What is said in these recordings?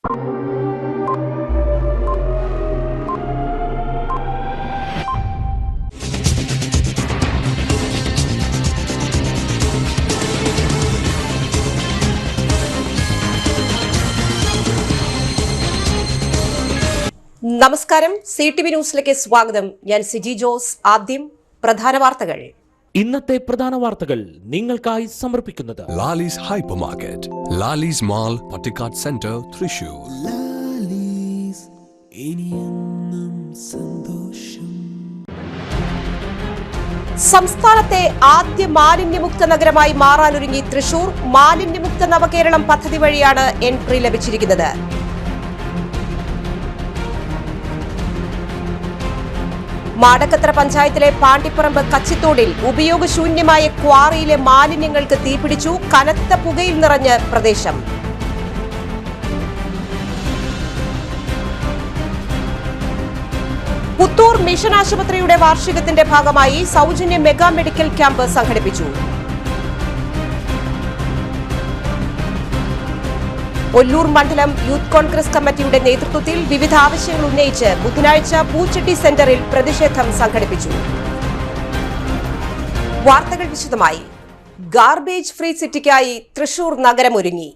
നമസ്കാരം, CTV ന്യൂസിലേക്ക് സ്വാഗതം. ഞാൻ സിജി ജോസ്. ആദ്യം പ്രധാന വാർത്തകൾ. ഇന്നത്തെ പ്രധാന വാർത്തകൾ നിങ്ങൾക്കായി സമർപ്പിക്കുന്നത് Lalees hyper market, Lalees mall, Pattikkad centre, Thrissur. സംസ്ഥാനത്തെ ആദ്യ മാലിന്യമുക്ത നഗരമായി മാറാനൊരുങ്ങി തൃശൂർ. മാലിന്യമുക്ത നവകേരളം പദ്ധതി വഴിയാണ് എൻട്രി ലഭിച്ചിരിക്കുന്നത്. മാടക്കത്ര പഞ്ചായത്തിലെ പാണ്ടിപ്പറമ്പ് കച്ചിത്തോടിൽ ഉപയോഗശൂന്യമായ ക്വാറിയിലെ മാലിന്യങ്ങൾക്ക് തീപിടിച്ചു. കനത്ത പുകയിൽ നിറഞ്ഞ് പ്രദേശം. പുത്തൂർ മിഷൻ ആശുപത്രിയുടെ വാർഷികത്തിന്റെ ഭാഗമായി സൗജന്യ മെഗാ മെഡിക്കൽ ക്യാമ്പ് സംഘടിപ്പിച്ചു. ഒല്ലൂർ മണ്ഡലം യൂത്ത് കോൺഗ്രസ് കമ്മിറ്റിയുടെ നേതൃത്വത്തിൽ വിവിധ ആവശ്യങ്ങൾ ഉന്നയിച്ച് ബുധനാഴ്ച പൂച്ചട്ടി സെന്ററിൽ പ്രതിഷേധം സംഘടിപ്പിച്ചു. വാർത്തകൾ വിശദമായി. ഗാർബേജ് ഫ്രീ സിറ്റിക്കായി തൃശൂർ നഗരം ഒരുങ്ങി.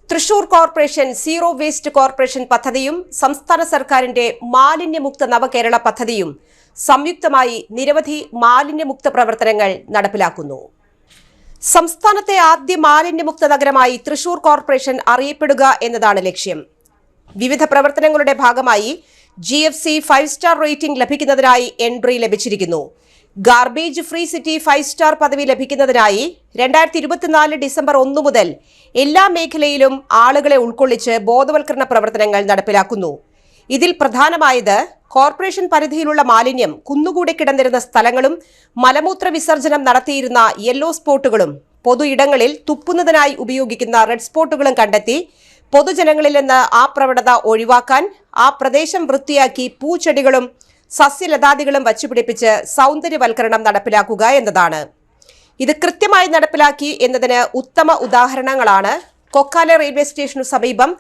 Thrissur corporation zero waste corporation പദ്ധതിയും സംസ്ഥാന സർക്കാരിന്റെ മാലിന്യമുക്ത നവകേരള പദ്ധതിയും സംയുക്തമായി നിരവധി മാലിന്യമുക്ത പ്രവർത്തനങ്ങൾ നടപ്പിലാക്കുന്നു. സംസ്ഥാനത്തെ ആദ്യ മാലിന്യമുക്ത നഗരമായി തൃശൂർ കോർപ്പറേഷൻ അറിയപ്പെടുക എന്നതാണ് ലക്ഷ്യം. വിവിധ പ്രവർത്തനങ്ങളുടെ ഭാഗമായി GFC 5 സ്റ്റാർ റേറ്റിംഗ് ലഭിക്കുന്നതിനായി എൻട്രി ലഭിച്ചിരിക്കുന്നു. ഗാർബേജ് ഫ്രീ സിറ്റി 5 സ്റ്റാർ പദവി ലഭിക്കുന്നതിനായി 2024 ഡിസംബർ 1 മുതൽ എല്ലാ മേഖലയിലും ആളുകളെ ഉൾക്കൊള്ളിച്ച് ബോധവൽക്കരണ പ്രവർത്തനങ്ങൾ നടപ്പിലാക്കുന്നു. ഇതിൽ പ്രധാനമായത് കോർപ്പറേഷൻ പരിധിയിലുള്ള മാലിന്യം കുന്നുകൂടി കിടന്നിരുന്ന സ്ഥലങ്ങളും മലമൂത്ര വിസർജനം നടത്തിയിരുന്ന യെല്ലോ സ്പോട്ടുകളും പൊതു ഇടങ്ങളിൽ തുപ്പുന്നതിനായി ഉപയോഗിക്കുന്ന റെഡ് സ്പോട്ടുകളും കണ്ടെത്തി പൊതുജനങ്ങളിൽ നിന്ന് ആ പ്രവണത ഒഴിവാക്കാൻ ആ പ്രദേശം വൃത്തിയാക്കി പൂച്ചെടികളും സസ്യലതാദികളും വച്ചുപിടിപ്പിച്ച് സൗന്ദര്യവൽക്കരണം നടപ്പിലാക്കുക എന്നതാണ്. ഇത് കൃത്യമായി നടപ്പിലാക്കി എന്നതിന് ഉത്തമ ഉദാഹരണങ്ങളാണ് കൊക്കാല റെയിൽവേ സ്റ്റേഷനു സമീപം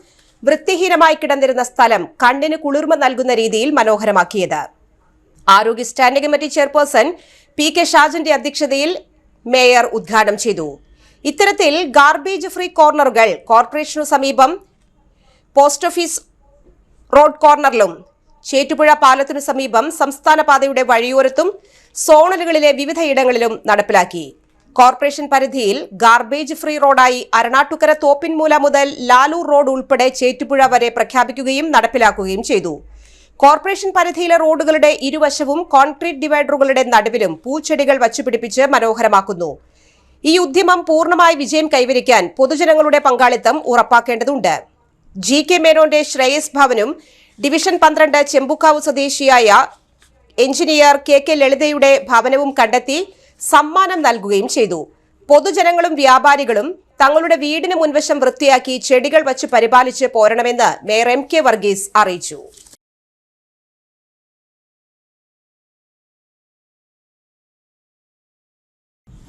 വൃത്തിഹീനമായി കിടന്നിരുന്ന സ്ഥലം കണ്ണിന് കുളിർമ നൽകുന്ന രീതിയിൽ മനോഹരമാക്കിയത്. ആരോഗ്യ സ്റ്റാൻഡിംഗ് കമ്മിറ്റി ചെയർപേഴ്സൺ PK ഷാജന്റെ അധ്യക്ഷതയിൽ മേയർ ഉദ്ഘാടനം ചെയ്തു. ഇത്തരത്തിൽ ഗാർബേജ് ഫ്രീ കോർണറുകൾ കോർപ്പറേഷനു സമീപം പോസ്റ്റ് ഓഫീസ് റോഡ് കോർണറിലും ചേറ്റുപുഴ പാലത്തിനു സമീപം സംസ്ഥാന പാതയുടെ വഴിയോരത്തും സോണലുകളിലെ വിവിധ ഇടങ്ങളിലും നടപ്പിലാക്കി. കോർപ്പറേഷൻ പരിധിയിൽ ഗാർബേജ് ഫ്രീ റോഡായി അരണാട്ടുകര തോപ്പിൻമൂല മുതൽ ലാലൂർ റോഡ് ഉൾപ്പെടെ ചേറ്റുപുഴ വരെ പ്രഖ്യാപിക്കുകയും നടപ്പിലാക്കുകയും ചെയ്തു. കോർപ്പറേഷൻ പരിധിയിലെ റോഡുകളുടെ ഇരുവശവും കോൺക്രീറ്റ് ഡിവൈഡറുകളുടെ നടുവിലും പൂച്ചെടികൾ വച്ചുപിടിപ്പിച്ച് മനോഹരമാക്കുന്നു. ഈ ഉദ്യമം പൂർണ്ണമായി വിജയം കൈവരിക്കാൻ പൊതുജനങ്ങളുടെ പങ്കാളിത്തം ഉറപ്പാക്കേണ്ടതുണ്ട്. GK മേനോന്റെ ശ്രേയസ് ഭവനും ഡിവിഷൻ 12 ചെമ്പുക്കാവ് സ്വദേശിയായ എഞ്ചിനീയർ KK ലളിതയുടെ ഭവനവും കണ്ടെത്തി സമ്മാനം നൽകുകയും ചെയ്തു. പൊതുജനങ്ങളും വ്യാപാരികളും തങ്ങളുടെ വീടിന് മുൻവശം വൃത്തിയാക്കി ചെടികൾ വച്ച് പരിപാലിച്ച് പോരണമെന്ന് മേയർ MK വർഗീസ് അറിയിച്ചു.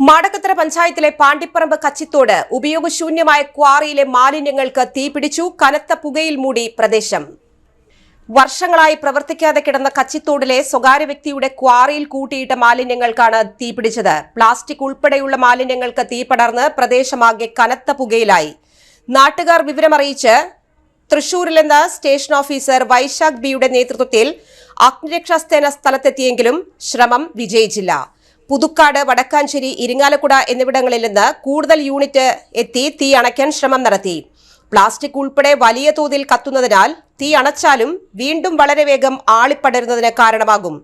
മാടക്കത്ര പഞ്ചായത്തിലെ പാണ്ടിപ്പറമ്പ് കച്ചിത്തോട് ഉപയോഗശൂന്യമായ ക്വാറിയിലെ മാലിന്യങ്ങൾക്ക് തീപിടിച്ചു. കനത്ത പുകയിൽ മൂടി പ്രദേശം. വർഷങ്ങളായി പ്രവർത്തിക്കാതെ കിടന്ന കച്ചിത്തോടിലെ സ്വകാര്യ വ്യക്തിയുടെ ക്വാറിയിൽ കൂട്ടിയിട്ട മാലിന്യങ്ങൾക്കാണ് തീപിടിച്ചത്. പ്ലാസ്റ്റിക് ഉൾപ്പെടെയുള്ള മാലിന്യങ്ങൾക്ക് തീപടർന്ന് പ്രദേശമാകെ കനത്ത പുകയിലായി. നാട്ടുകാർ വിവരമറിയിച്ച് തൃശൂരിൽ നിന്ന് സ്റ്റേഷൻ ഓഫീസർ വൈശാഖ് ബിയുടെ നേതൃത്വത്തിൽ അഗ്നിരക്ഷാസേന സ്ഥലത്തെത്തിയെങ്കിലും ശ്രമം വിജയിച്ചില്ല. പുതുക്കാട്, വടക്കാഞ്ചേരി, ഇരിങ്ങാലക്കുട എന്നിവിടങ്ങളിൽ നിന്ന് കൂടുതൽ യൂണിറ്റ് എത്തി തീ അണയ്ക്കാൻ ശ്രമം നടത്തി. പ്ലാസ്റ്റിക് ഉൾപ്പെടെ വലിയ തോതിൽ കത്തുന്നതിനാൽ തീ അണച്ചാലും വീണ്ടും വളരെ വേഗം ആളിപ്പടരുന്നതിന് കാരണമാകും.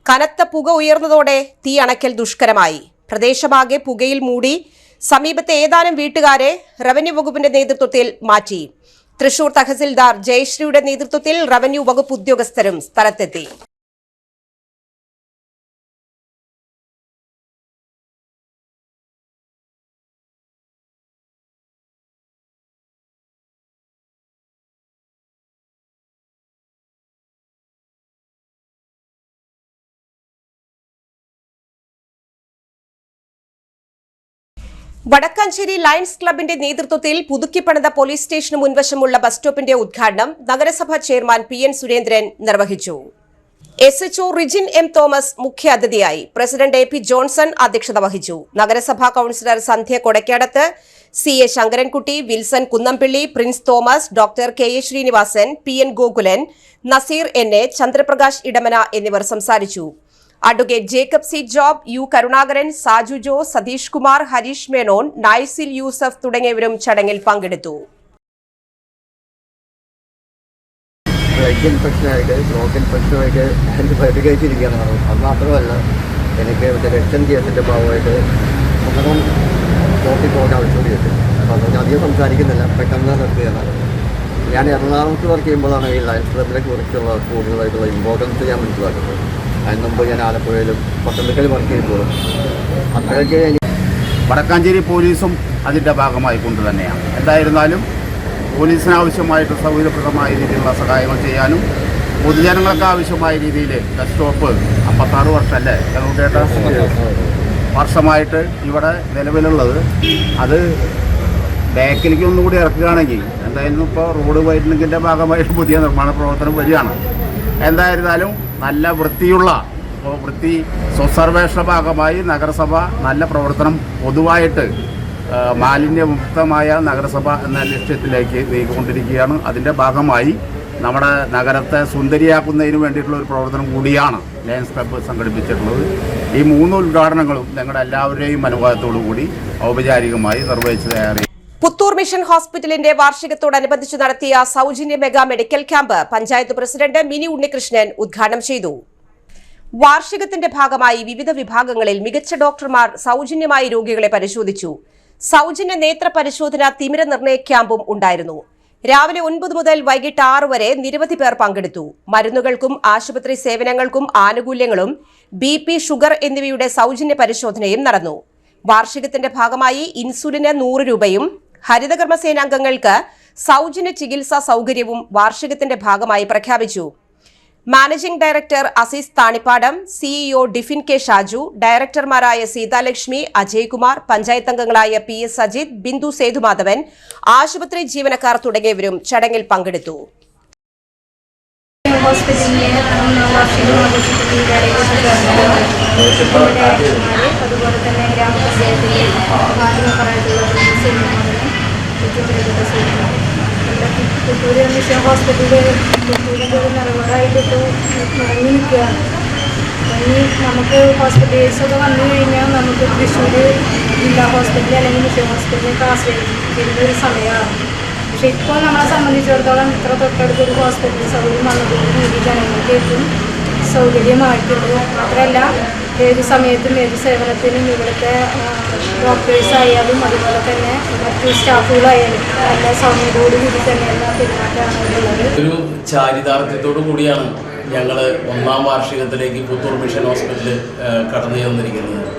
കനത്ത പുക ഉയർന്നതോടെ തീ അണയ്ക്കൽ ദുഷ്കരമായി. പ്രദേശമാകെ പുകയിൽ മൂടി. സമീപത്തെ ഏതാനും വീട്ടുകാരെ റവന്യൂ വകുപ്പിന്റെ നേതൃത്വത്തിൽ മാറ്റി. തൃശൂർ തഹസിൽദാർ ജയശ്രീയുടെ നേതൃത്വത്തിൽ റവന്യൂ വകുപ്പ് ഉദ്യോഗസ്ഥരും സ്ഥലത്തെത്തി. വടക്കാഞ്ചേരി ലയൺസ് ക്ലബിന്റെ നേതൃത്വത്തിൽ പുതുക്കിപ്പണിത പോലീസ് സ്റ്റേഷന് മുൻവശമുള്ള ബസ് സ്റ്റോപ്പിന്റെ ഉദ്ഘാടനം നഗരസഭാ ചെയർമാൻ PN സുരേന്ദ്രൻ നിർവഹിച്ചു. SHO Rijin M. തോമസ് മുഖ്യാതിഥിയായി. പ്രസിഡന്റ് AP ജോൺസൺ അധ്യക്ഷത വഹിച്ചു. നഗരസഭാ councillor Sandhya Kodakkadath, CA Sankarankutty, Wilson Kunnampilly, Prince Thomas, doctor KA Srinivasan, PN Gokulan, Nazeer NA, Chandraprakash Edamana എന്നിവർ സംസാരിച്ചു. Advocate Jacob C. Job, U. Karunakaran, Saju Jo, Satheesh Kumar, Harish Menon, Naisil Yusuf തുടങ്ങിയവരും ചടങ്ങിൽ പങ്കെടുത്തു. ഇൻഫെക്ഷനായിട്ട് ബ്ലോക്ക് ഇൻഫെക്ഷനായിട്ട് എനിക്ക് പരിഗണിച്ചിരിക്കുകയാണ്. അത് മാത്രമല്ല എനിക്ക് ഇലക്ഷൻ കേസിൻ്റെ ഭാഗമായിട്ട് സ്വന്തം കോർട്ടിൽ പോകേണ്ട ആവശ്യം ഉണ്ട്. അപ്പോൾ അതുകൊണ്ട് അധികം സംസാരിക്കുന്നില്ല, പെട്ടെന്ന് നിർത്തുകയാണ്. ഞാൻ എറണാകുളത്ത് വർക്ക് ചെയ്യുമ്പോഴാണ് ഈ ലയൺസ് ക്ലബിനെ കുറിച്ചുള്ള കൂടുതലായിട്ടുള്ള ഇമ്പോർട്ടൻസ് ഞാൻ മനസ്സിലാക്കുന്നത്. അതിന് മുമ്പ് ഞാൻ ആലപ്പുഴയിലും പത്തനംതിട്ടയിലും വർക്ക് ചെയ്യുമ്പോഴും അത്രയൊക്കെ വടക്കാഞ്ചേരി പോലീസും അതിൻ്റെ ഭാഗമായി കൊണ്ട് തന്നെയാണ്. എന്തായിരുന്നാലും പോലീസിന് ആവശ്യമായിട്ട് സൗകര്യപ്രദമായ രീതിയിലുള്ള സഹായങ്ങൾ ചെയ്യാനും പൊതുജനങ്ങൾക്ക് ആവശ്യമായ രീതിയിൽ ബസ് സ്റ്റോപ്പ് 56 വർഷമല്ലേ വർഷമായിട്ട് ഇവിടെ നിലവിലുള്ളത്, അത് ബാക്കിലേക്ക് ഒന്നുകൂടി ഇറക്കുകയാണെങ്കിൽ എന്തായാലും ഇപ്പോൾ റോഡ് വൈഡനിങ്ങിൻ്റെ ഭാഗമായിട്ട് പുതിയ നിർമ്മാണ പ്രവർത്തനം വരികയാണ്. എന്തായിരുന്നാലും നല്ല വൃത്തി സ്വസർവേഷണ ഭാഗമായി നഗരസഭ നല്ല പ്രവർത്തനം പൊതുവായിട്ട് മാലിന്യമുക്തമായ നഗരസഭ എന്ന ലക്ഷ്യത്തിലേക്ക് നീങ്ങിക്കൊണ്ടിരിക്കുകയാണ്. അതിൻ്റെ ഭാഗമായി നമ്മുടെ നഗരത്തെ സുന്ദരിയാക്കുന്നതിന് വേണ്ടിയിട്ടുള്ള ഒരു പ്രവർത്തനം കൂടിയാണ് ലയൺസ് ക്ലബ്ബ് സംഘടിപ്പിച്ചിട്ടുള്ളത്. ഈ 3 ഉദ്ഘാടനങ്ങളും ഞങ്ങളുടെ എല്ലാവരുടെയും അനുവാദത്തോടു കൂടി ഔപചാരികമായി നിർവഹിച്ചു തയ്യാറായി. പുത്തൂർ മിഷൻ ഹോസ്പിറ്റലിന്റെ വാർഷികത്തോടനുബന്ധിച്ച് നടത്തിയ സൗജന്യ mega medical camp panchayat president mini Unnikrishnan ഉദ്ഘാടനം ചെയ്തു. വാർഷികത്തിന്റെ ഭാഗമായി വിവിധ വിഭാഗങ്ങളിൽ മികച്ച ഡോക്ടർമാർ സൗജന്യമായി രോഗികളെ പരിശോധിച്ചു. സൗജന്യ നേത്ര പരിശോധന തിമിര നിർണയ ക്യാമ്പും ഉണ്ടായിരുന്നു. രാവിലെ 9 മുതൽ വൈകിട്ട് 6 വരെ നിരവധി പേർ പങ്കെടുത്തു. മരുന്നുകൾക്കും ആശുപത്രി സേവനങ്ങൾക്കും ആനുകൂല്യങ്ങളും BP, ഷുഗർ എന്നിവയുടെ സൗജന്യ പരിശോധനയും നടന്നു. വാർഷികത്തിന്റെ ഭാഗമായി ഇൻസുലിന് 100 രൂപയും ഹരിതകർമ്മസേനാംഗങ്ങൾക്ക് സൗജന്യ ചികിത്സാ സൗകര്യവും വാർഷികത്തിന്റെ ഭാഗമായി പ്രഖ്യാപിച്ചു. Managing director Azeez Thanippadam, CEO Diffin K. Shaju, ഡയറക്ടർമാരായ സീതാലക്ഷ്മി, അജയ്കുമാർ, പഞ്ചായത്ത് അംഗങ്ങളായ PS അജിത്, ബിന്ദു സേതുമാധവൻ, ആശുപത്രി ജീവനക്കാർ തുടങ്ങിയവരും ചടങ്ങിൽ പങ്കെടുത്തു. പുത്തൂർ മിഷൻ ഹോസ്പിറ്റലിൽ പുത്തൂരിൻ്റെ ഒരു നിലപാടായിട്ടിപ്പോൾ തുടങ്ങി നിൽക്കുകയാണ്. ഇനി നമുക്ക് ഹോസ്പിറ്റൽസൊക്കെ വന്നു കഴിഞ്ഞാൽ നമുക്ക് തൃശ്ശൂർ ജില്ലാ ഹോസ്പിറ്റൽ അല്ലെങ്കിൽ മിഷൻ ഹോസ്പിറ്റലിലേക്ക് ആശ്രയിച്ചിരുന്ന ഒരു സമയമാണ്. പക്ഷെ ഇപ്പോൾ നമ്മളെ സംബന്ധിച്ചിടത്തോളം ഇത്ര തൊട്ടടുത്തൊരു ഹോസ്പിറ്റൽ സൗകര്യം വന്നതോടുകൂടി ജനങ്ങൾക്ക് ഏറ്റവും സൗകര്യമായിട്ടുണ്ട്. മാത്രമല്ല ഏത് സമയത്തും ഏത് സേവനത്തിനും ഇവിടുത്തെ ഡോക്ടേഴ്സായാലും അതുപോലെ തന്നെ മറ്റു സ്റ്റാഫുകളായാലും നല്ല സൗമ്യതയോടുകൂടി തന്നെയുള്ള പെരുമാറ്റമാണ് ഉള്ളത്. ഒരു ചാരിതാർത്ഥ്യത്തോടു കൂടിയാണ് ഞങ്ങൾ 1ാം വാർഷികത്തിലേക്ക് പുത്തൂർ മിഷൻ ഹോസ്പിറ്റലിൽ കടന്നു ചെന്നിരിക്കുന്നത്.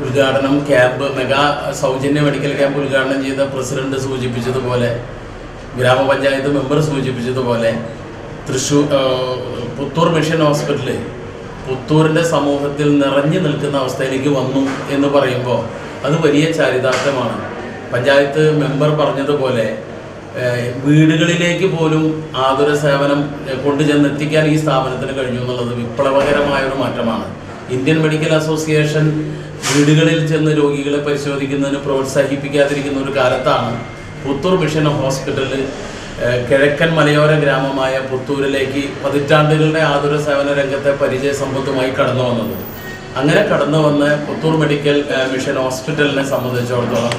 ഉദ്ഘാടനം ക്യാമ്പ് മെഗാ സൗജന്യ മെഡിക്കൽ ക്യാമ്പ് ഉദ്ഘാടനം ചെയ്ത പ്രസിഡന്റ് സൂചിപ്പിച്ചതുപോലെ, ഗ്രാമപഞ്ചായത്ത് മെമ്പർ സൂചിപ്പിച്ചതുപോലെ, പുത്തൂർ മിഷൻ ഹോസ്പിറ്റല് പുത്തൂരിൻ്റെ സമൂഹത്തിൽ നിറഞ്ഞു നിൽക്കുന്ന അവസ്ഥയിലേക്ക് വന്നു എന്ന് പറയുമ്പോൾ അത് വലിയ ചാരിതാർത്ഥ്യമാണ്. പഞ്ചായത്ത് മെമ്പർ പറഞ്ഞതുപോലെ വീടുകളിലേക്ക് പോലും ആതുര സേവനം കൊണ്ടുചെന്നെത്തിക്കാൻ ഈ സ്ഥാപനത്തിന് കഴിഞ്ഞു എന്നുള്ളത് വിപ്ലവകരമായൊരു മാറ്റമാണ്. ഇന്ത്യൻ മെഡിക്കൽ അസോസിയേഷൻ വീടുകളിൽ ചെന്ന് രോഗികളെ പരിശോധിക്കുന്നതിന് പ്രോത്സാഹിപ്പിക്കാതിരിക്കുന്ന ഒരു കാലത്താണ് പുത്തൂർ മിഷൻ ഹോസ്പിറ്റലിൽ കിഴക്കൻ മലയോര ഗ്രാമമായ പുത്തൂരിലേക്ക് പതിറ്റാണ്ടുകളുടെ ആതുര സേവന രംഗത്തെ പരിചയ സമ്പത്തുമായി കടന്നു വന്നത്. അങ്ങനെ കടന്നു വന്ന് പുത്തൂർ മെഡിക്കൽ മിഷൻ ഹോസ്പിറ്റലിനെ സംബന്ധിച്ചിടത്തോളം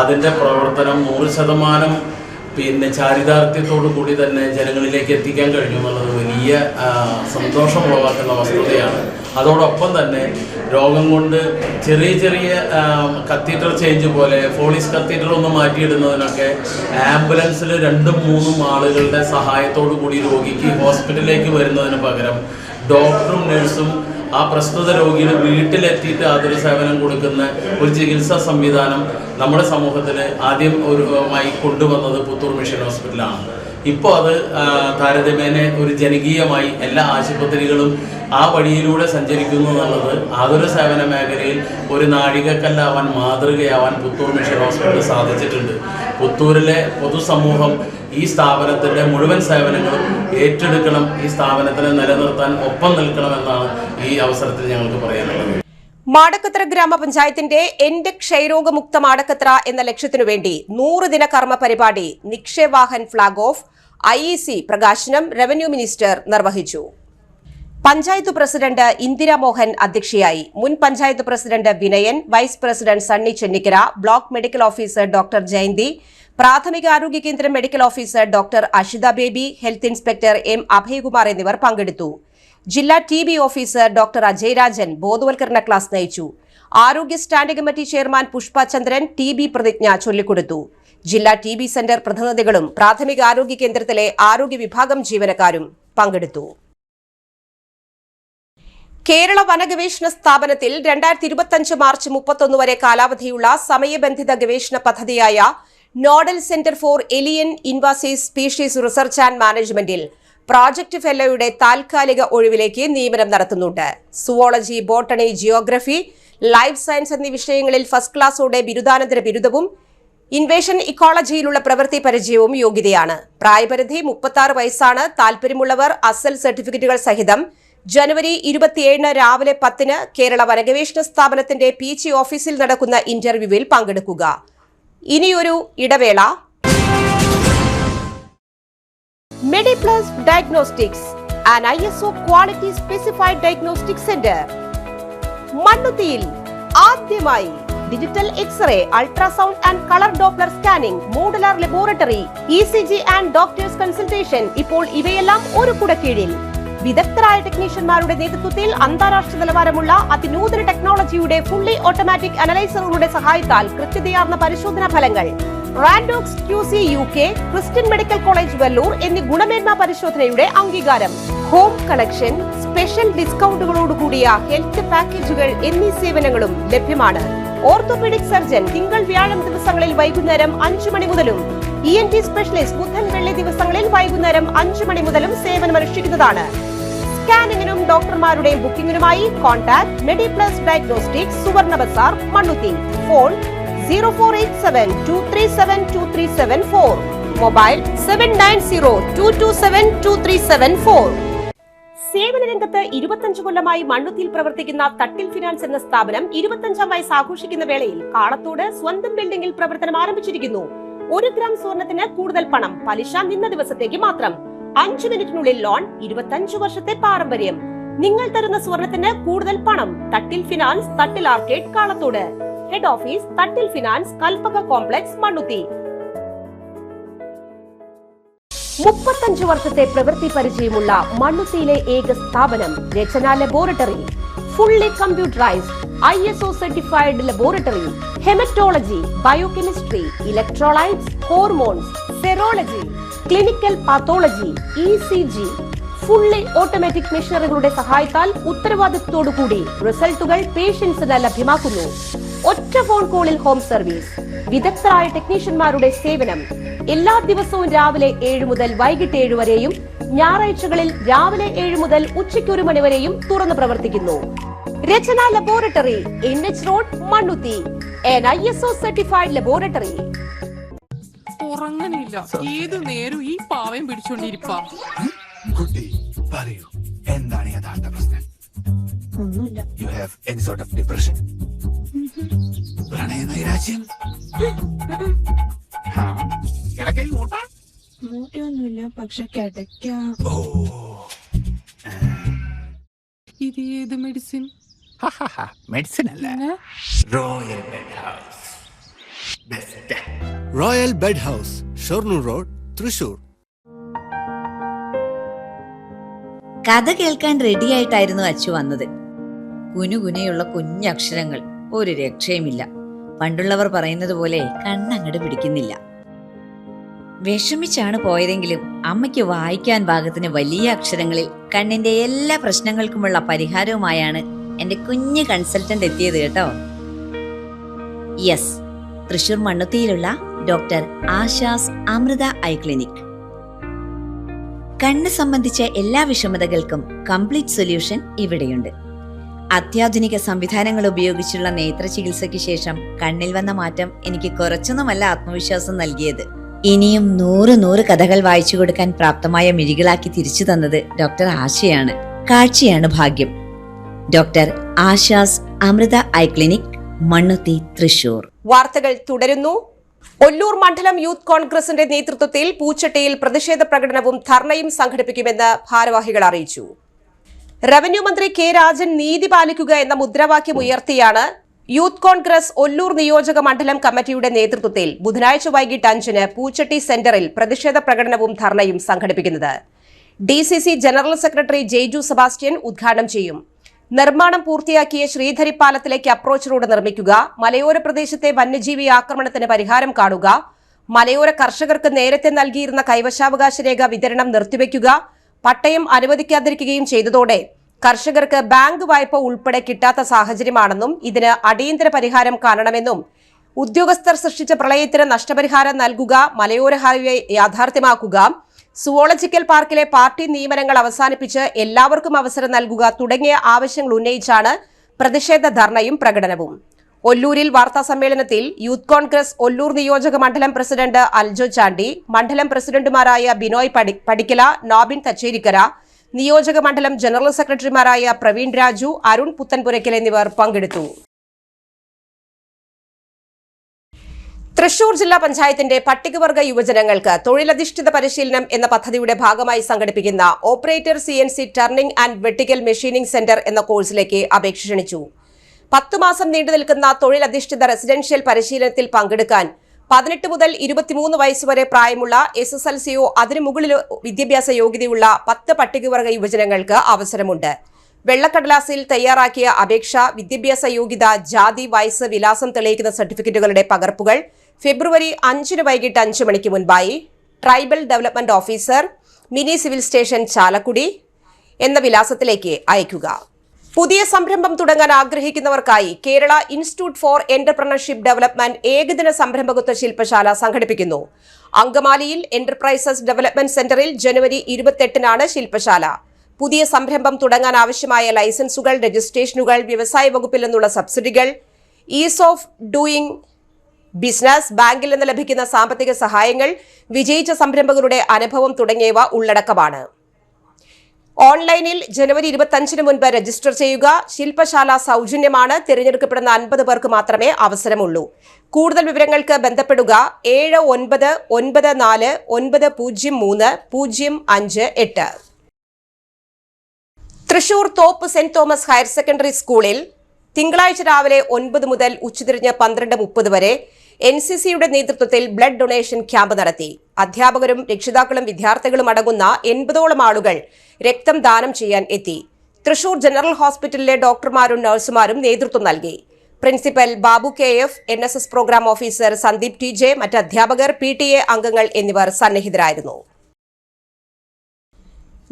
അതിൻ്റെ പ്രവർത്തനം 100% ചാരിതാർത്ഥ്യത്തോടു കൂടി തന്നെ ജനങ്ങളിലേക്ക് എത്തിക്കാൻ കഴിഞ്ഞു എന്നുള്ളത് വലിയ സന്തോഷം ഉളവാക്കുന്ന വസ്തുതയാണ്. അതോടൊപ്പം തന്നെ രോഗം കൊണ്ട് ചെറിയ ചെറിയ കത്തീറ്റർ ചേഞ്ച് പോലെ ഫോളിസ് കത്തീറ്റർ ഒന്ന് മാറ്റിയിടുന്നതിനൊക്കെ ആംബുലൻസിൽ 2-3 ആളുകളുടെ സഹായത്തോടു കൂടി രോഗിക്ക് ഹോസ്പിറ്റലിലേക്ക് വരുന്നതിന് പകരം ഡോക്ടറും നഴ്സും ആ പ്രസ്തുത രോഗിയുടെ വീട്ടിലെത്തിയിട്ട് ആതുര സേവനം കൊടുക്കുന്ന ഒരു ചികിത്സാ സംവിധാനം നമ്മുടെ സമൂഹത്തിൽ ആദ്യമായി കൊണ്ടുവന്നത് പുത്തൂർ മിഷൻ ഹോസ്പിറ്റലാണ്. ഇപ്പോൾ അത് താരതമ്യേന ഒരു ജനകീയമായി എല്ലാ ആശുപത്രികളും ആ വഴിയിലൂടെ സഞ്ചരിക്കുന്നു എന്നുള്ളത് ആതുര സേവന മേഖലയിൽ ഒരു നാഴികക്കല്ലാവാൻ മാതൃകയാവാൻ പുത്തൂർ മിഷൻ ഹോസ്പിറ്റൽ സാധിച്ചിട്ടുണ്ട്. പുത്തൂരിലെ പൊതുസമൂഹം ഈ സ്ഥാപനത്തിൻ്റെ മുഴുവൻ സേവനങ്ങളും ഏറ്റെടുക്കണം, ഈ സ്ഥാപനത്തിനെ നിലനിർത്താൻ ഒപ്പം നിൽക്കണമെന്നാണ് ഈ അവസരത്തിൽ ഞങ്ങൾക്ക് പറയാനുള്ളത്. മാടക്കത്ര ഗ്രാമപഞ്ചായത്തിന്റെ എന്റെ ക്ഷയരോഗമുക്ത മാടക്കത്ര എന്ന ലക്ഷ്യത്തിനു വേണ്ടി 100 ദിന കർമ്മ പരിപാടി നിക്ഷേവാഹൻ ഫ്ളാഗ് ഓഫ് IEC പ്രകാശനം റവന്യൂ മിനിസ്റ്റർ നിർവഹിച്ചു. പഞ്ചായത്ത് പ്രസിഡന്റ് ഇന്ദിരാ മോഹൻ അധ്യക്ഷയായി. മുൻ panchayat president Vinayan, vice president Sunny Chennikkara, block medical officer doctor Jayanthi, പ്രാഥമികാരോഗ്യ കേന്ദ്രം medical officer doctor Ashitha Baby, health inspector M Abhayakumar എന്നിവർ പങ്കെടുത്തു. ജില്ലാ TB officer doctor Ajay Rajan ബോധവൽക്കരണ ക്ലാസ് നയിച്ചു. ആരോഗ്യ standing committee chairman Pushpa Chandran TB പ്രതിജ്ഞ ചൊല്ലിക്കൊടുത്തു. ജില്ലാ TB സെന്റർ പ്രതിനിധികളും പ്രാഥമിക ആരോഗ്യ കേന്ദ്രത്തിലെ ആരോഗ്യ വിഭാഗം ജീവനക്കാരും പങ്കെടുത്തു. കേരള വനഗവേഷണ സ്ഥാപനത്തിൽ 2025 മാർച്ച് 31 വരെ കാലാവധിയുള്ള സമയബന്ധിത ഗവേഷണ പദ്ധതിയായ nodal centre for alien invasive species research and മാനേജ്മെന്റിൽ പ്രോജക്ട് ഫെല്ലോയുടെ താൽക്കാലിക ഒഴിവിലേക്ക് നിയമനം നടത്തുന്നുണ്ട്. Zoology, botany, geography, life science എന്നീ വിഷയങ്ങളിൽ ഫസ്റ്റ് ക്ലാസോടെ ബിരുദാനന്തര ബിരുദവും ഇൻവേഷൻ ഇക്കോളജിയിലുള്ള പ്രവൃത്തി പരിചയവും യോഗ്യതയാണ്. പ്രായപരിധി 36 വയസ്സാണ്. താൽപര്യമുള്ളവർ അസൽ സർട്ടിഫിക്കറ്റുകൾ സഹിതം ജനുവരി 27 രാവിലെ 10 കേരള വനഗവേഷണ സ്ഥാപനത്തിന്റെ PG ഓഫീസിൽ നടക്കുന്ന ഇന്റർവ്യൂവിൽ പങ്കെടുക്കുക. ഇനിയൊരു ഇടവേള. Mediplus Diagnostics, an ISO quality specified diagnostic center. മണ്ണുത്തിയിൽ ആദ്യമായി digital X-ray, ultrasound and colour Doppler scanning, modular laboratory, ECG and doctors consultation. ഇപ്പോൾ ഇവയെല്ലാം ഒരു കുടക്കീഴിൽ. വിദഗ്ധരായ ടെക്നീഷ്യന്മാരുടെ നേതൃത്വത്തിൽ അന്താരാഷ്ട്ര നിലവാരമുള്ള അതിനൂതന ടെക്നോളജിയുടെ ഫുള്ളി ഓട്ടോമാറ്റിക് അനലൈസറുകളുടെ സഹായത്താൽ കൃത്യതയാർന്ന പരിശോധനാ ഫലങ്ങൾ. റാൻഡോക്സ് QC UK, Christian medical college Vellore എന്നീ ഗുണമേന്മ പരിശോധനയുടെ അംഗീകാരം. ഹോം കണക്ഷൻ, സ്പെഷ്യൽ ഡിസ്കൗണ്ടുകളോടുകൂടിയ ഹെൽത്ത് പാക്കേജുകൾ എന്നീ സേവനങ്ങളും ലഭ്യമാണ്. ഓർത്തോപീഡിക് സർജൻ തിങ്കൾ വ്യാഴം ദിവസങ്ങളിൽ വൈകുന്നേരം 5 മണി മുതലും ENT സ്പെഷ്യലിസ്റ്റ് ബുധൻ വെള്ളി ദിവസങ്ങളിൽ വൈകുന്നേരം 5 മണി മുതലും സേവനമനുഷ്ഠിക്കുന്നതാണ്. സ്കാനിങ്ങിനും ഡോക്ടർമാരുടെയും ബുക്കിംഗിനുമായി കോൺടാക്ട് മെഡിപ്ലസ് ഡയഗ്നോസ്റ്റിക്സ്, സുവർണ ബസാർ, മണ്ണുത്തി. Phone 0487237237 mobile 7902272374. സേവന രംഗത്ത് 25 കൊല്ലമായി മണ്ണുത്തിയിൽ പ്രവർത്തിക്കുന്ന തട്ടിൽ ഫിനാൻസ് എന്ന സ്ഥാപനം 25ാം വയസ്സ് ആഘോഷിക്കുന്ന വേളയിൽ കാളത്തോട് സ്വന്തം ബിൽഡിംഗിൽ പ്രവർത്തനം ആരംഭിച്ചിരിക്കുന്നു. 1 ഗ്രാം സ്വർണത്തിന് കൂടുതൽ പണം, പലിശ നിന്ന ദിവസത്തേക്ക് മാത്രം. 5 മിനിറ്റിനുള്ളിൽ ലോൺ, 25 വർഷത്തെ പാരമ്പര്യം. നിങ്ങൾ തരുന്ന സ്വർണത്തിന് കൂടുതൽ പണം. Thattil finance, Thattil arcade, Kalathode. Head office Thattil finance, Kalpaka complex, Mannuthy. 35 വർഷത്തെ പ്രവൃത്തി പരിചയമുള്ള മണ്ണുത്തിയിലെ ഏക സ്ഥാപനം Rachana laboratory. Fully computerised ISO certified laboratory. Haematology, biochemistry, electrolytes, hormones, serology, clinical pathology, ECG. Fully automatic മെഷീനറികളുടെ സഹായത്താൽ ഉത്തരവാദിത്വത്തോടുകൂടി റിസൾട്ടുകൾ പേഷ്യൻസിന് ലഭ്യമാക്കുന്നു. ഒറ്റ ഫോൺ കോളിൽ ഹോം സർവീസ്. വിദഗ്ധരായ ടെക്നീഷ്യന്മാരുടെ സേവനം. എല്ലാ ദിവസവും രാവിലെ 7 മുതൽ വൈകിട്ട് 7 വരെയും ഞായറാഴ്ചകളിൽ രാവിലെ 7 മുതൽ ഉച്ചയ്ക്ക് 1 മണി വരെയും തുറന്നു പ്രവർത്തിക്കുന്നു. Rachana laboratory, NH road, Mannuthy. an ISO certified laboratory. ഉറങ്ങണില്ല, ഏതു നേരം ഈ പാവയും പിടിച്ചോണ്ടിരിപ്പാ. കുട്ടി പറയൂ, എന്താണ് യഥാർത്ഥ പ്രശ്നം? ഒന്നുമില്ല. You have any sort of depression? പ്രണയ നൈരാശ്യം? കിടക്കയിൽ മൂട്ടാ? മൂട്ടയൊന്നുമില്ല, പക്ഷെ കിടക്കാം. ഓ, ഇത് ഏത് മെഡിസിൻ? മെഡിസിൻ അല്ല, royal bed house. Best royal bed house, Shoranur road, Thrissur. കഥ കേൾക്കാൻ റെഡിയായിട്ടായിരുന്നു അച്ചു വന്നത്. കുനുകുനയുള്ള കുഞ്ഞക്ഷരങ്ങൾ, ഒരു രക്ഷയുമില്ല. പണ്ടുള്ളവർ പറയുന്നത് പോലെ കണ്ണങ്ങട് പിടിക്കുന്നില്ല. വിഷമിച്ചാണ് പോയതെങ്കിലും അമ്മയ്ക്ക് വായിക്കാൻ പാകത്തിന് വലിയ അക്ഷരങ്ങളിൽ കണ്ണിന്റെ എല്ലാ പ്രശ്നങ്ങൾക്കുമുള്ള പരിഹാരവുമായാണ് എന്റെ കുഞ്ഞ് കൺസൾട്ടന്റ് എത്തിയത് കേട്ടോ. യെസ്, തൃശൂർ മണ്ണുത്തിയിലുള്ള doctor Asha's Amrita eye clinic. കണ്ണ് സംബന്ധിച്ച എല്ലാ വിഷമതകൾക്കും കംപ്ലീറ്റ് സൊല്യൂഷൻ ഇവിടെയുണ്ട്. അത്യാധുനിക സംവിധാനങ്ങൾ ഉപയോഗിച്ചുള്ള നേത്ര ചികിത്സയ്ക്ക് ശേഷം കണ്ണിൽ വന്ന മാറ്റം എനിക്ക് കുറച്ചൊന്നുമല്ല ആത്മവിശ്വാസം നൽകിയത്. ഇനിയും 100 കഥകൾ വായിച്ചു കൊടുക്കാൻ പ്രാപ്തമായ മിഴികളാക്കി തിരിച്ചു തന്നത് ഡോക്ടർ ആശയാണ്. കാഴ്ചയാണ് ഭാഗ്യം. Doctor Asha's Amrita eye clinic, Mannuthy, Thrissur. വാർത്തകൾ തുടരുന്നു. ഒല്ലൂർ മണ്ഡലം യൂത്ത് കോൺഗ്രസിന്റെ നേതൃത്വത്തിൽ പൂച്ചട്ടിയിൽ പ്രതിഷേധ പ്രകടനവും ധർണയും സംഘടിപ്പിക്കുമെന്ന് ഭാരവാഹികൾ അറിയിച്ചു. റവന്യൂ മന്ത്രി കെ രാജൻ നീതി പാലിക്കുക എന്ന മുദ്രാവാക്യം ഉയർത്തിയാണ് യൂത്ത് കോൺഗ്രസ് ഒല്ലൂർ നിയോജക മണ്ഡലം കമ്മിറ്റിയുടെ നേതൃത്വത്തിൽ ബുധനാഴ്ച വൈകിട്ട് 5-ന് പൂച്ചട്ടി സെന്ററിൽ പ്രതിഷേധ പ്രകടനവും ധർണയും സംഘടിപ്പിക്കുന്നത്. DCC general secretary Jaiju Sebastian ഉദ്ഘാടനം ചെയ്യും. നിർമ്മാണം പൂർത്തിയാക്കിയ ശ്രീധരിപ്പാലത്തിലേക്ക് അപ്രോച്ച് റോഡ് നിർമ്മിക്കുക, മലയോര പ്രദേശത്തെ വന്യജീവി ആക്രമണത്തിന് പരിഹാരം കാണുക, മലയോര കർഷകർക്ക് നേരത്തെ നൽകിയിരുന്ന കൈവശാവകാശ രേഖ വിതരണം നിർത്തിവെക്കുക, പട്ടയം അനുവദിക്കാതിരിക്കുകയും ചെയ്തതോടെ കർഷകർക്ക് ബാങ്ക് വായ്പ ഉൾപ്പെടെ കിട്ടാത്ത സാഹചര്യമാണെന്നും ഇതിന് അടിയന്തര പരിഹാരം കാണണമെന്നും ഉദ്യോഗസ്ഥർ സൃഷ്ടിച്ച പ്രളയത്തിന് നഷ്ടപരിഹാരം നൽകുക, മലയോര ഹൈവേ യാഥാർത്ഥ്യമാക്കുക, സുവോളജിക്കൽ പാർക്കിലെ പാർട്ടി നിയമനങ്ങൾ അവസാനിപ്പിച്ച് എല്ലാവർക്കും അവസരം നൽകുക തുടങ്ങിയ ആവശ്യങ്ങൾ ഉന്നയിച്ചാണ് പ്രതിഷേധ ധർണയും പ്രകടനവും. ഒല്ലൂരിൽ വാർത്താ സമ്മേളനത്തിൽ യൂത്ത് കോൺഗ്രസ് ഒല്ലൂർ നിയോജക മണ്ഡലം പ്രസിഡന്റ് അൽജോ ചാണ്ടി, മണ്ഡലം പ്രസിഡന്റുമാരായ ബിനോയ് പടിക്കല, നോബിൻ തച്ചേരിക്കര, നിയോജക മണ്ഡലം ജനറൽ സെക്രട്ടറിമാരായ പ്രവീൺ രാജു, അരുൺ പുത്തൻപുരയ്ക്കൽ എന്നിവർ പങ്കെടുത്തു. തൃശൂർ ജില്ലാ പഞ്ചായത്തിന്റെ പട്ടികവർഗ യുവജനങ്ങൾക്ക് തൊഴിലധിഷ്ഠിത പരിശീലനം എന്ന പദ്ധതിയുടെ ഭാഗമായി സംഘടിപ്പിക്കുന്ന operator CNC turning and vertical machining centre എന്ന കോഴ്സിലേക്ക് അപേക്ഷ ക്ഷണിച്ചു. 10 മാസം നീണ്ടുനിൽക്കുന്ന തൊഴിലധിഷ്ഠിത റെസിഡൻഷ്യൽ പരിശീലനത്തിൽ പങ്കെടുക്കാൻ 18 മുതൽ 23 വയസ്സുവരെ പ്രായമുള്ള SSLCയോ അതിനു മുകളിലോ വിദ്യാഭ്യാസ യോഗ്യതയുള്ള 10 പട്ടികവർഗ യുവജനങ്ങൾക്ക് അവസരമുണ്ട്. വെള്ളക്കടലാസിൽ തയ്യാറാക്കിയ അപേക്ഷ, വിദ്യാഭ്യാസ യോഗ്യത, ജാതി, വയസ്സ്, വിലാസം തെളിയിക്കുന്ന സർട്ടിഫിക്കറ്റുകളുടെ പകർപ്പുകൾ ഫെബ്രുവരി 5-ന് വൈകിട്ട് 5 മണിക്ക് മുൻപായി tribal development officer, mini civil station, Chalakudy എന്ന വിലാസത്തിലേക്ക് അയയ്ക്കുക. പുതിയ സംരംഭം തുടങ്ങാൻ ആഗ്രഹിക്കുന്നവർക്കായി Kerala institute for entrepreneurship development ഏകദിന സംരംഭകത്വ ശില്പശാല സംഘടിപ്പിക്കുന്നു. അങ്കമാലിയിൽ എന്റർപ്രൈസസ് ഡെവലപ്മെന്റ് സെന്ററിൽ ജനുവരി 28-നാണ് ശില്പശാല. പുതിയ സംരംഭം തുടങ്ങാൻ ആവശ്യമായ ലൈസൻസുകൾ, രജിസ്ട്രേഷനുകൾ, വ്യവസായ വകുപ്പിൽ നിന്നുള്ള സബ്സിഡികൾ, ഈസ് ഓഫ് ഡൂയിങ് ബിസിനസ്, ബാങ്കിൽ നിന്ന് ലഭിക്കുന്ന സാമ്പത്തിക സഹായങ്ങൾ, വിജയിച്ച സംരംഭകരുടെ അനുഭവം തുടങ്ങിയവ ഉള്ളടക്കമാണ്. ഓൺലൈനിൽ ജനുവരി 25-ന് മുൻപ് രജിസ്റ്റർ ചെയ്യുക. ശില്പശാല സൗജന്യമാണ്. തിരഞ്ഞെടുക്കപ്പെടുന്ന 50 പേർക്ക് മാത്രമേ അവസരമുള്ളൂ. കൂടുതൽ വിവരങ്ങൾക്ക് ബന്ധപ്പെടുക 7994903058. Thrissur Thope saint Thomas higher secondary സ്കൂളിൽ തിങ്കളാഴ്ച രാവിലെ 9 മുതൽ ഉച്ചതിരിഞ്ഞ് 12:30 വരെ NCCയുടെ നേതൃത്വത്തിൽ ബ്ലഡ് ഡൊണേഷൻ ക്യാമ്പ് നടത്തി. അധ്യാപകരും രക്ഷിതാക്കളും വിദ്യാർത്ഥികളും അടങ്ങുന്ന 80ഓളം ആളുകൾ രക്തം ദാനം ചെയ്യാൻ എത്തി. തൃശൂർ ജനറൽ ഹോസ്പിറ്റലിലെ ഡോക്ടർമാരും നഴ്സുമാരും നേതൃത്വം നൽകി. Principal Babu KF, NSS programme officer Sandeep TJ, മറ്റ് അധ്യാപകർ, PTA അംഗങ്ങൾ എന്നിവർ സന്നിഹിതരായിരുന്നു.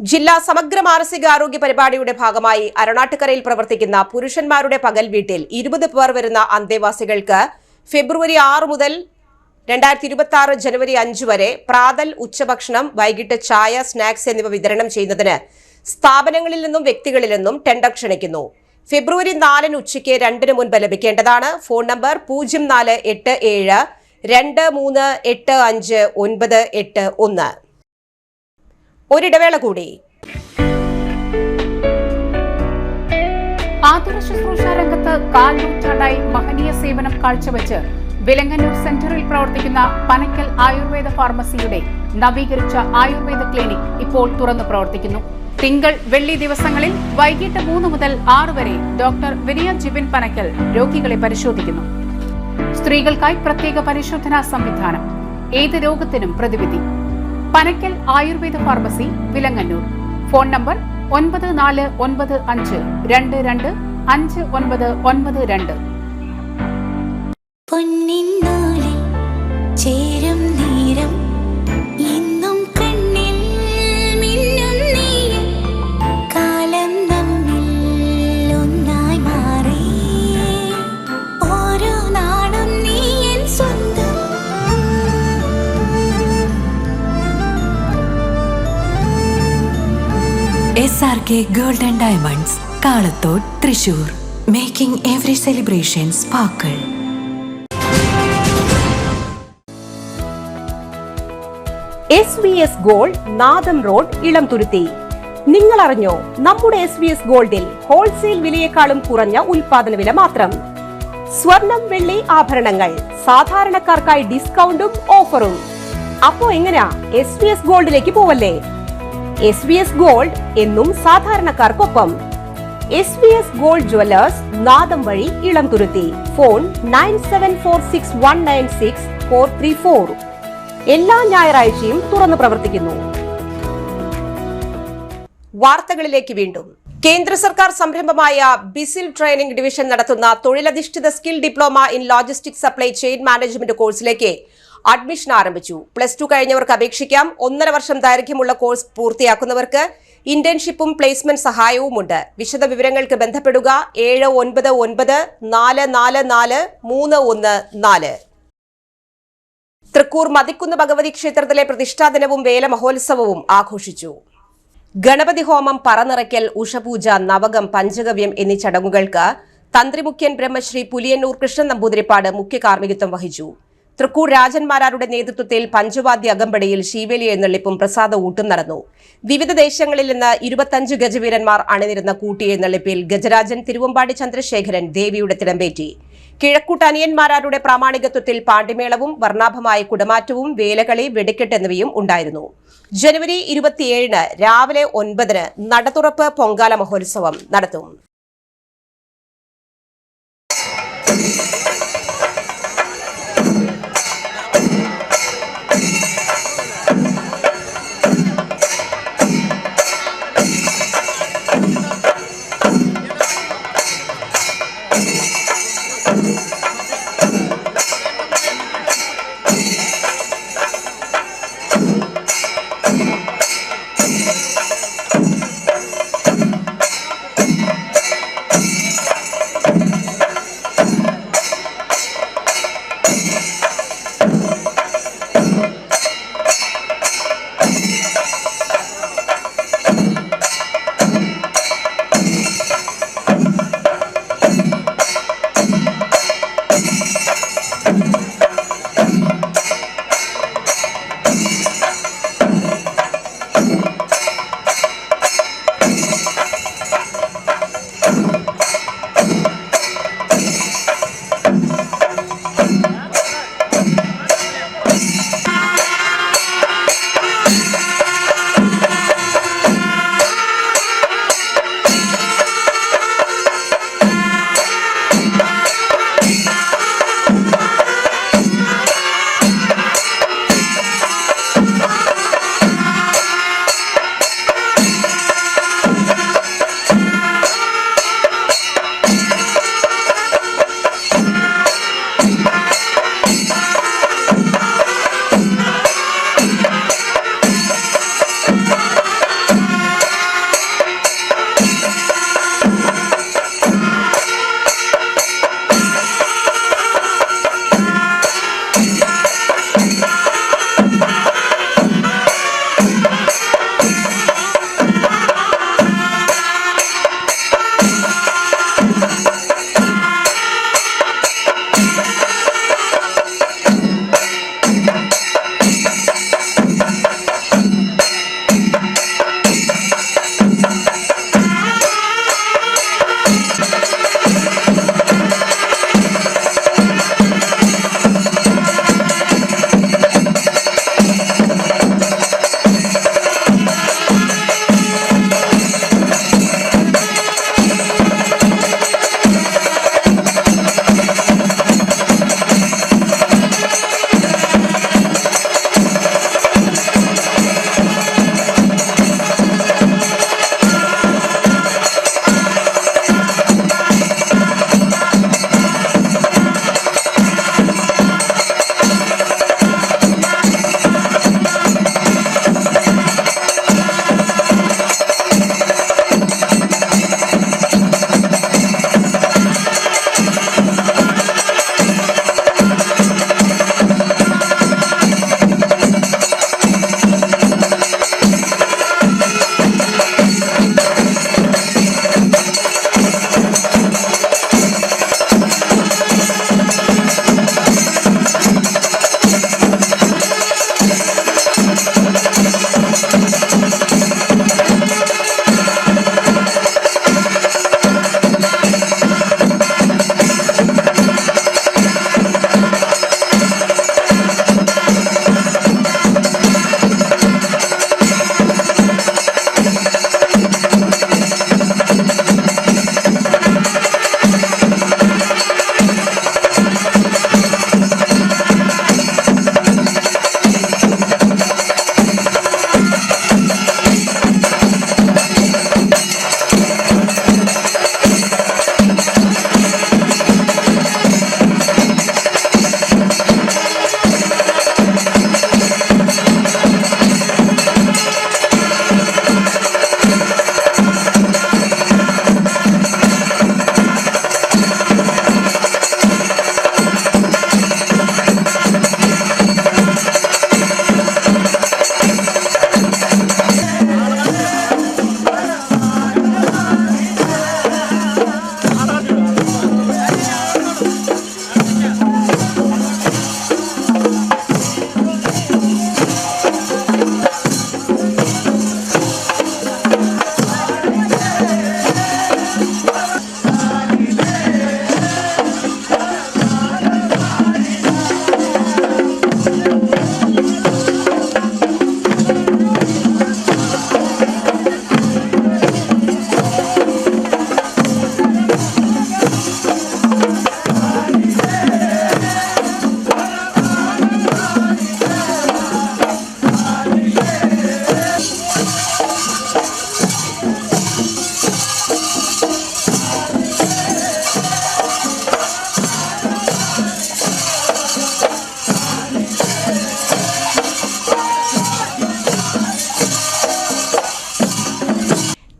ജില്ലാ സമഗ്ര മാനസികാരോഗ്യ പരിപാടിയുടെ ഭാഗമായി അരണാട്ടുകരയിൽ പ്രവർത്തിക്കുന്ന പുരുഷന്മാരുടെ പകൽ വീട്ടിൽ 20 പേർ വരുന്ന അന്തേവാസികൾക്ക് ഫെബ്രുവരി 6 മുതൽ 2026 ജനുവരി 5 വരെ പ്രാതൽ, ഉച്ചഭക്ഷണം, വൈകിട്ട് ചായ, സ്നാക്സ് എന്നിവ വിതരണം ചെയ്യുന്നതിന് സ്ഥാപനങ്ങളിൽ നിന്നും വ്യക്തികളിൽ നിന്നും ടെൻഡർ ക്ഷണിക്കുന്നു. ഫെബ്രുവരി 4-ന് ഉച്ചയ്ക്ക് 2-ന് മുൻപ് ലഭിക്കേണ്ടതാണ്. Phone number 0487238591. ഒരിടവേള കൂടി. ആതുര ശുശ്രൂഷ രംഗത്ത് 4 നൂറ്റാണ്ടായി മഹനീയ സേവനം കാഴ്ചവെച്ച് വിലങ്ങന്നൂർ സെന്ററിൽ പ്രവർത്തിക്കുന്ന പനക്കൽ ആയുർവേദ ഫാർമസിയുടെ നവീകരിച്ച ആയുർവേദ ക്ലിനിക് ഇപ്പോൾ തുറന്നു പ്രവർത്തിക്കുന്നു. തിങ്കൾ, വെള്ളി ദിവസങ്ങളിൽ വൈകിട്ട് 3 മുതൽ 6 വരെ ഡോക്ടർ വിനയ ജിബിൻ പനക്കൽ രോഗികളെ പരിശോധിക്കുന്നു. സ്ത്രീകൾക്കായി പ്രത്യേക പരിശോധനാ സംവിധാനം, ഏത് രോഗത്തിനും പ്രതിവിധി. Panakkal Ayurveda pharmacy, Vilangannur. Phone number 9495225992. പൊന്നിന്നൂലിൽ ചേരും നേരം ഇന്നും കണ്ണിൽ മിന്നും നീയും കാലം നമ്മിൽ ഒന്നായി മാറി ഓരോ നാടും നീ എൻ സ്വന്തം SRK Gold and Diamonds, Kalathot, Thrissur, making every celebration sparkle. SVS gold, നാദം റോഡ്, ഇളംതുരുത്തി. നിങ്ങൾ അറിഞ്ഞോ, നമ്മുടെ SVS ഗോൾഡിൽ ഹോൾസെയിൽ വിലയേക്കാളും കുറഞ്ഞ ഉൽപാദന വില മാത്രം. സ്വർണം, വെള്ളി ആഭരണങ്ങൾ സാധാരണക്കാർക്കായി ഡിസ്കൗണ്ടും ഓഫറും. അപ്പോ എങ്ങനെയാ SVS ഗോൾഡിലേക്ക് പോവല്ലേ? SVS ഗോൾഡ് എന്നും സാധാരണക്കാർക്കൊപ്പം. SVS ഗോൾഡ് ജ്വല്ലേഴ്സ്, നാദം വഴി, ഇളംതുരുത്തി. ഫോൺ 9746196434. എല്ലാ ഞായറാഴ്ചയും തുറന്നു പ്രവർത്തിക്കുന്നു. വാർത്തകളിലേക്ക് വീണ്ടും. കേന്ദ്ര സർക്കാർ സംരംഭമായ ബിസിൽ ട്രെയിനിംഗ് ഡിവിഷൻ നടത്തുന്ന തൊഴിലധിഷ്ഠിത skill diploma in logistic supply chain management കോഴ്സിലേക്ക് അഡ്മിഷൻ ആരംഭിച്ചു. +2 കഴിഞ്ഞവർക്ക് അപേക്ഷിക്കാം. 1.5 വർഷം ദൈർഘ്യമുള്ള കോഴ്സ് പൂർത്തിയാക്കുന്നവർക്ക് ഇന്റേൺഷിപ്പും പ്ലേസ്മെന്റ് സഹായവുമുണ്ട്. വിശദ വിവരങ്ങൾക്ക് ബന്ധപ്പെടുക 7994443114. തൃക്കൂർ മതിക്കുന്ന് ഭഗവതി ക്ഷേത്രത്തിലെ പ്രതിഷ്ഠാദിനവും വേല മഹോത്സവവും ആഘോഷിച്ചു. ഗണപതി ഹോമം, പറനിറയ്ക്കൽ, ഉഷപൂജ, നവകം, പഞ്ചഗവ്യം എന്നീ ചടങ്ങുകൾക്ക് തന്ത്രിമുഖ്യൻ ബ്രഹ്മശ്രീ പുലിയന്നൂർ കൃഷ്ണൻ നമ്പൂതിരിപ്പാട് മുഖ്യ കാർമ്മികത്വം വഹിച്ചു. തൃക്കൂർ രാജന്മാരാരുടെ നേതൃത്വത്തിൽ പഞ്ചവാദ്യ അകമ്പടിയിൽ ശീവേലി എഴുന്നള്ളിപ്പും പ്രസാദ ഊട്ടും നടന്നു. വിവിധ ദേശങ്ങളിൽ നിന്ന് 25 ഗജവീരന്മാർ അണിനിരുന്ന കൂട്ടിയെഴുന്നള്ളിപ്പിൽ ഗജരാജൻ തിരുവമ്പാടി ചന്ദ്രശേഖരൻ ദേവിയുടെ തിടമ്പേറ്റി. കിഴക്കൂട്ടനിയന്മാരാരുടെ പ്രാമാണികത്വത്തിൽ പാണ്ടിമേളവും വർണ്ണാഭമായ കുടമാറ്റവും വേലകളി, വെടിക്കെട്ട് എന്നിവയും ഉണ്ടായിരുന്നു. ജനുവരി 27 രാവിലെ 9 നടതുറപ്പ് പൊങ്കാല മഹോത്സവം നടത്തും.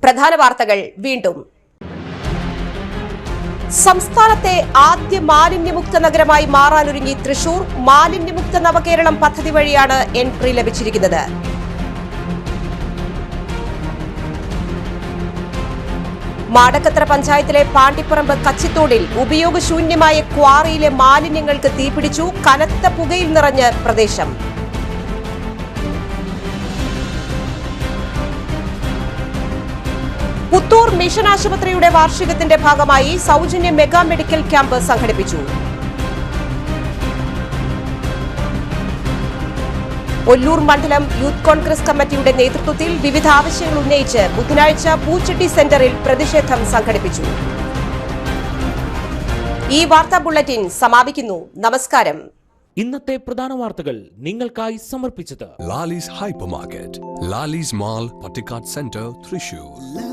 പ്രധാന വാർത്തകൾ വീണ്ടും. സംസ്ഥാനത്തെ ആദ്യ മാലിന്യമുക്ത നഗരമായി മാറാനൊരുങ്ങി തൃശൂർ. മാലിന്യമുക്ത നവകേരളം പദ്ധതി വഴിയാണ് എൻട്രി ലഭിച്ചിരിക്കുന്നത്. മാടക്കത്ര പഞ്ചായത്തിലെ പാണ്ടിപ്പറമ്പ് കച്ചിത്തോടിൽ ഉപയോഗശൂന്യമായ ക്വാറിയിലെ മാലിന്യങ്ങൾക്ക് തീപിടിച്ചു. കനത്ത പുകയിൽ നിറഞ്ഞ് പ്രദേശം. പുത്തൂർ മിഷൻ ആശുപത്രിയുടെ വാർഷികത്തിന്റെ ഭാഗമായി സൗജന്യ മെഗാ മെഡിക്കൽ ക്യാമ്പ് സംഘടിപ്പിച്ചു. ഒല്ലൂർ മണ്ഡലം യൂത്ത് കോൺഗ്രസ് കമ്മിറ്റിയുടെ നേതൃത്വത്തിൽ വിവിധ ആവശ്യങ്ങൾ ഉന്നയിച്ച് ബുധനാഴ്ച പൂച്ചട്ടി സെന്ററിൽ പ്രതിഷേധം സംഘടിപ്പിച്ചു. ഈ വാർത്താ ബുള്ളറ്റിൻ സമാപിക്കുന്നു. നമസ്കാരം. ഇന്നത്തെ പ്രധാന വാർത്തകൾ നിങ്ങൾക്കായി സമർപ്പിച്ചത് Lali's Hypermarket, Lali's Mall, Patikat Center, Thrissur.